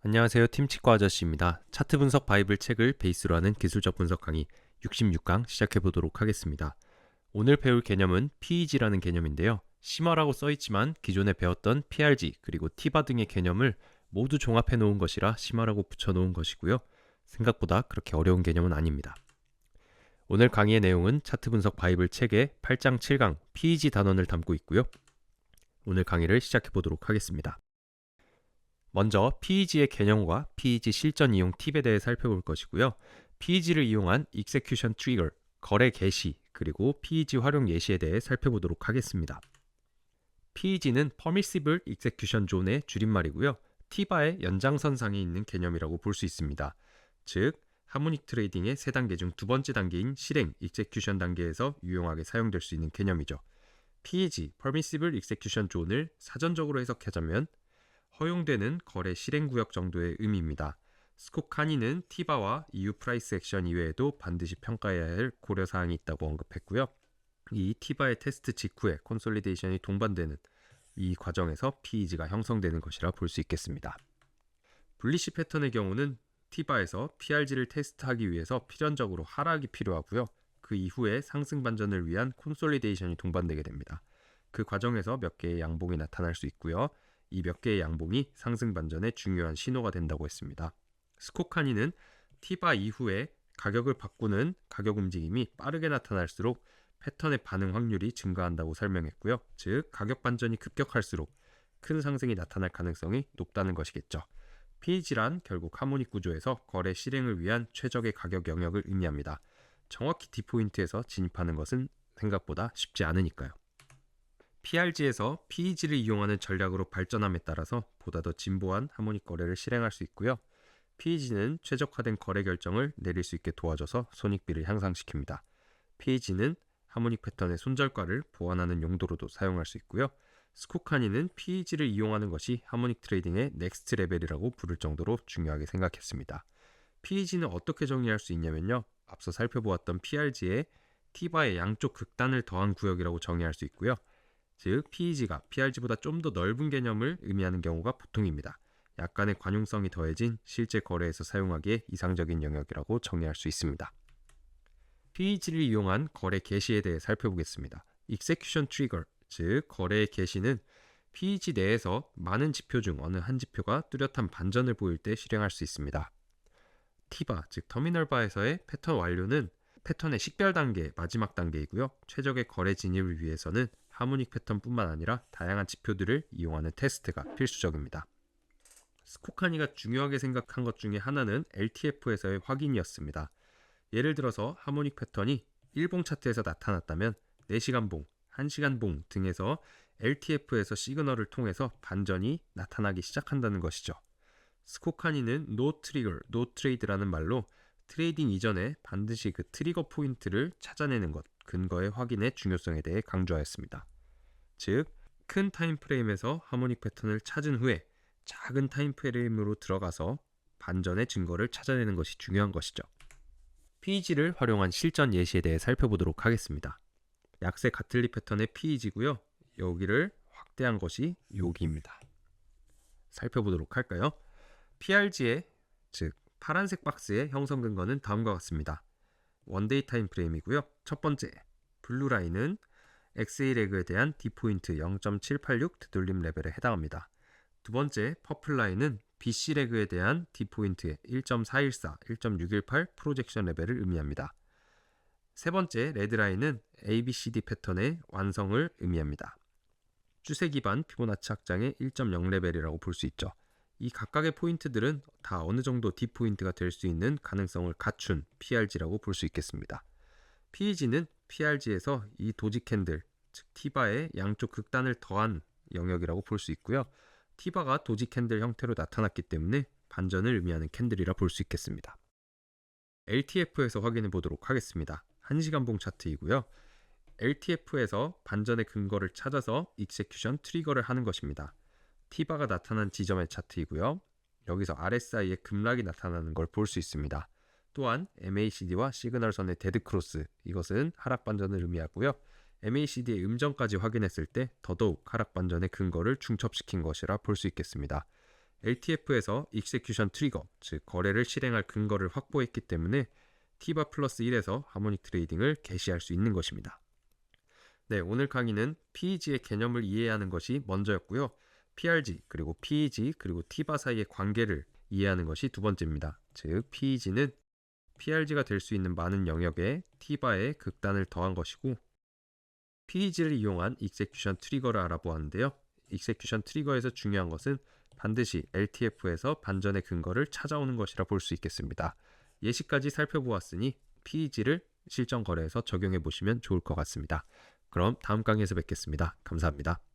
안녕하세요. 팀치과 아저씨입니다. 차트 분석 바이블 책을 베이스로 하는 기술적 분석 강의 66강 시작해 보도록 하겠습니다. 오늘 배울 개념은 PEG라는 개념인데요. 심화라고 써있지만 기존에 배웠던 PRG 그리고 티바 등의 개념을 모두 종합해 놓은 것이라 심화라고 붙여 놓은 것이고요. 생각보다 그렇게 어려운 개념은 아닙니다. 오늘 강의의 내용은 차트 분석 바이블 책의 8장 7강 PEG 단원을 담고 있고요. 오늘 강의를 시작해 보도록 하겠습니다. 먼저 PEG의 개념과 PEG 실전 이용 팁에 대해 살펴볼 것이고요. PEG를 이용한 Execution Trigger, 거래 개시, 그리고 PEG 활용 예시에 대해 살펴보도록 하겠습니다. PEG는 Permissible Execution Zone의 줄임말이고요. 티바의 연장선상에 있는 개념이라고 볼 수 있습니다. 즉, 하모닉 트레이딩의 세 단계 중 두 번째 단계인 실행, Execution 단계에서 유용하게 사용될 수 있는 개념이죠. PEG, Permissible Execution Zone을 사전적으로 해석하자면 허용되는 거래 실행구역 정도의 의미입니다. 스콧 카니는 티바와 EU 프라이스 액션 이외에도 반드시 평가해야 할 고려사항이 있다고 언급했고요. 이 티바의 테스트 직후에 콘솔리데이션이 동반되는 이 과정에서 PEG가 형성되는 것이라 볼 수 있겠습니다. 불리시 패턴의 경우는 티바에서 PRG를 테스트하기 위해서 필연적으로 하락이 필요하고요. 그 이후에 상승 반전을 위한 콘솔리데이션이 동반되게 됩니다. 그 과정에서 몇 개의 양봉이 나타날 수 있고요. 이 몇 개의 양봉이 상승 반전의 중요한 신호가 된다고 했습니다. 스콧 카니는 티바 이후에 가격을 바꾸는 가격 움직임이 빠르게 나타날수록 패턴의 반응 확률이 증가한다고 설명했고요. 즉, 가격 반전이 급격할수록 큰 상승이 나타날 가능성이 높다는 것이겠죠. PEG란 결국 하모닉 구조에서 거래 실행을 위한 최적의 가격 영역을 의미합니다. 정확히 D포인트에서 진입하는 것은 생각보다 쉽지 않으니까요. PRG에서 PEG를 이용하는 전략으로 발전함에 따라서 보다 더 진보한 하모닉 거래를 실행할 수 있고요. PEG는 최적화된 거래 결정을 내릴 수 있게 도와줘서 손익비를 향상시킵니다. PEG는 하모닉 패턴의 손절가를 보완하는 용도로도 사용할 수 있고요. 스콧 카니는 PEG를 이용하는 것이 하모닉 트레이딩의 넥스트 레벨이라고 부를 정도로 중요하게 생각했습니다. PEG는 어떻게 정의할 수 있냐면요. 앞서 살펴보았던 PRG에 티바의 양쪽 극단을 더한 구역이라고 정의할 수 있고요. 즉, PEG가 PRG보다 좀 더 넓은 개념을 의미하는 경우가 보통입니다. 약간의 관용성이 더해진 실제 거래에서 사용하기에 이상적인 영역이라고 정의할 수 있습니다. PEG를 이용한 거래 개시에 대해 살펴보겠습니다. Execution Trigger, 즉 거래의 개시는 PEG 내에서 많은 지표 중 어느 한 지표가 뚜렷한 반전을 보일 때 실행할 수 있습니다. 티바, 즉 터미널 바에서의 패턴 완료는 패턴의 식별 단계, 마지막 단계이고요. 최적의 거래 진입을 위해서는 하모닉 패턴뿐만 아니라 다양한 지표들을 이용하는 테스트가 필수적입니다. 스콧 카니가 중요하게 생각한 것 중에 하나는 LTF에서의 확인이었습니다. 예를 들어서 하모닉 패턴이 1봉 차트에서 나타났다면 4시간 봉, 1시간 봉 등에서 LTF에서 시그널을 통해서 반전이 나타나기 시작한다는 것이죠. 스콧 카니는 No Trigger, No Trade라는 말로 트레이딩 이전에 반드시 그 트리거 포인트를 찾아내는 것, 근거의 확인의 중요성에 대해 강조하였습니다. 즉, 큰 타임프레임에서 하모닉 패턴을 찾은 후에 작은 타임프레임으로 들어가서 반전의 증거를 찾아내는 것이 중요한 것이죠. PEG를 활용한 실전 예시에 대해 살펴보도록 하겠습니다. 약세 가틀리 패턴의 PEG고요. 여기를 확대한 것이 여기입니다. 살펴보도록 할까요? PRG의 즉 파란색 박스의 형성 근거는 다음과 같습니다. 원데이 타임 프레임이고요. 첫 번째 블루 라인은 XA 레그에 대한 D포인트 0.786 되돌림 레벨에 해당합니다. 두 번째 퍼플 라인은 BC 레그에 대한 D포인트의 1.414, 1.618 프로젝션 레벨을 의미합니다. 세 번째 레드 라인은 ABCD 패턴의 완성을 의미합니다. 추세 기반 피보나치 확장의 1.0 레벨이라고 볼 수 있죠. 이 각각의 포인트들은 다 어느 정도 D포인트가 될 수 있는 가능성을 갖춘 PRG라고 볼 수 있겠습니다. PEG는 PRG에서 이 도지 캔들, 즉 티바의 양쪽 극단을 더한 영역이라고 볼 수 있고요. 티바가 도지 캔들 형태로 나타났기 때문에 반전을 의미하는 캔들이라 볼 수 있겠습니다. LTF에서 확인해 보도록 하겠습니다. 1시간봉 차트이고요. LTF에서 반전의 근거를 찾아서 익세큐션 트리거를 하는 것입니다. 티바가 나타난 지점의 차트이고요. 여기서 RSI의 급락이 나타나는 걸 볼 수 있습니다. 또한 MACD와 시그널선의 데드크로스, 이것은 하락 반전을 의미하고요. MACD의 음정까지 확인했을 때 더더욱 하락 반전의 근거를 중첩시킨 것이라 볼 수 있겠습니다. LTF에서 execution trigger, 즉 거래를 실행할 근거를 확보했기 때문에 T바 플러스 1에서 하모닉 트레이딩을 개시할 수 있는 것입니다. 네, 오늘 강의는 PEG의 개념을 이해하는 것이 먼저였고요. PRG, 그리고 PEG, 그리고 T바 사이의 관계를 이해하는 것이 두 번째입니다. 즉, PEG는 PRG가 될 수 있는 많은 영역에 T바의 극단을 더한 것이고, PEG를 이용한 execution 트리거를 알아보았는데요. execution 트리거에서 중요한 것은 반드시 LTF에서 반전의 근거를 찾아오는 것이라 볼 수 있겠습니다. 예시까지 살펴보았으니 PEG를 실전 거래에서 적용해 보시면 좋을 것 같습니다. 그럼 다음 강의에서 뵙겠습니다. 감사합니다.